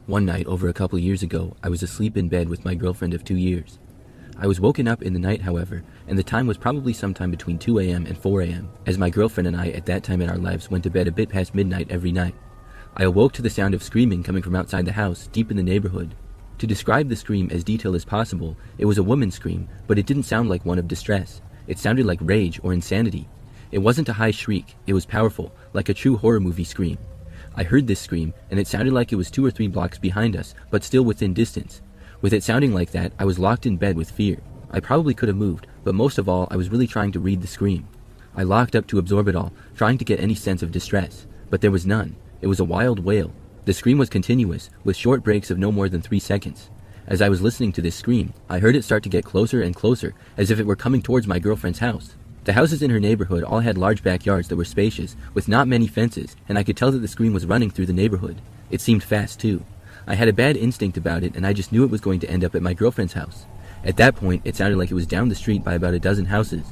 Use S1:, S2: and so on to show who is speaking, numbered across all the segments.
S1: One night over a couple years ago, I was asleep in bed with my girlfriend of 2 years. I was woken up in the night, however, and the time was probably sometime between 2 a.m. and 4 a.m., as my girlfriend and I at that time in our lives went to bed a bit past midnight every night. I awoke to the sound of screaming coming from outside the house, deep in the neighborhood. To describe the scream as detailed as possible, it was a woman's scream, but it didn't sound like one of distress. It sounded like rage or insanity. It wasn't a high shriek, it was powerful, like a true horror movie scream. I heard this scream, and it sounded like it was 2 or 3 blocks behind us, but still within distance. With it sounding like that, I was locked in bed with fear. I probably could have moved, but most of all, I was really trying to read the scream. I locked up to absorb it all, trying to get any sense of distress. But there was none. It was a wild wail. The scream was continuous, with short breaks of no more than 3 seconds. As I was listening to this scream, I heard it start to get closer and closer, as if it were coming towards my girlfriend's house. The houses in her neighborhood all had large backyards that were spacious, with not many fences, and I could tell that the scream was running through the neighborhood. It seemed fast too. I had a bad instinct about it, and I just knew it was going to end up at my girlfriend's house. At that point, it sounded like it was down the street by about a dozen houses.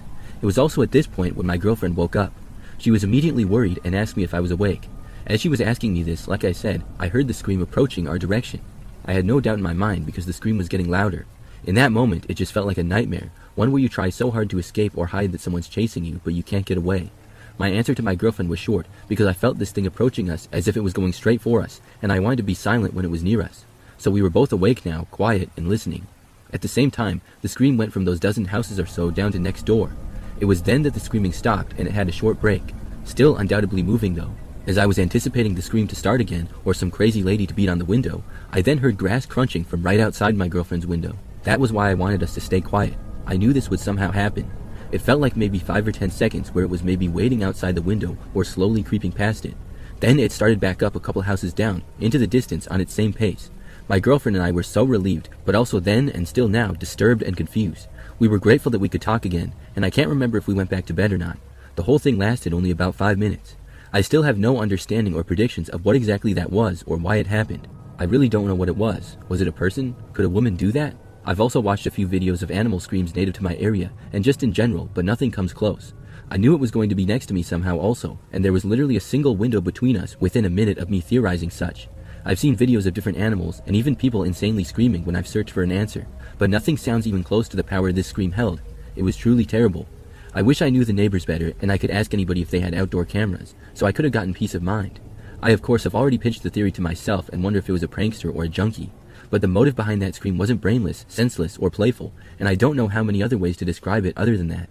S1: It was also at this point when my girlfriend woke up. She was immediately worried and asked me if I was awake. As she was asking me this, like I said, I heard the scream approaching our direction. I had no doubt in my mind because the scream was getting louder. In that moment, it just felt like a nightmare, one where you try so hard to escape or hide that someone's chasing you, but you can't get away. My answer to my girlfriend was short, because I felt this thing approaching us as if it was going straight for us, and I wanted to be silent when it was near us. So we were both awake now, quiet and listening. At the same time, the scream went from those dozen houses or so down to next door. It was then that the screaming stopped, and it had a short break. Still undoubtedly moving though. As I was anticipating the scream to start again, or some crazy lady to beat on the window, I then heard grass crunching from right outside my girlfriend's window. That was why I wanted us to stay quiet. I knew this would somehow happen. It felt like maybe 5 or 10 seconds where it was maybe waiting outside the window or slowly creeping past it. Then it started back up a couple houses down, into the distance on its same pace. My girlfriend and I were so relieved, but also then and still now disturbed and confused. We were grateful that we could talk again, and I can't remember if we went back to bed or not. The whole thing lasted only about 5 minutes. I still have no understanding or predictions of what exactly that was or why it happened. I really don't know what it was. Was it a person? Could a woman do that? I've also watched a few videos of animal screams native to my area, and just in general, but nothing comes close. I knew it was going to be next to me somehow also, and there was literally a single window between us within a minute of me theorizing such. I've seen videos of different animals, and even people insanely screaming when I've searched for an answer, but nothing sounds even close to the power this scream held. It was truly terrible. I wish I knew the neighbors better, and I could ask anybody if they had outdoor cameras, so I could have gotten peace of mind. I of course have already pitched the theory to myself and wonder if it was a prankster or a junkie. But the motive behind that scream wasn't brainless, senseless, or playful, and I don't know how many other ways to describe it other than that.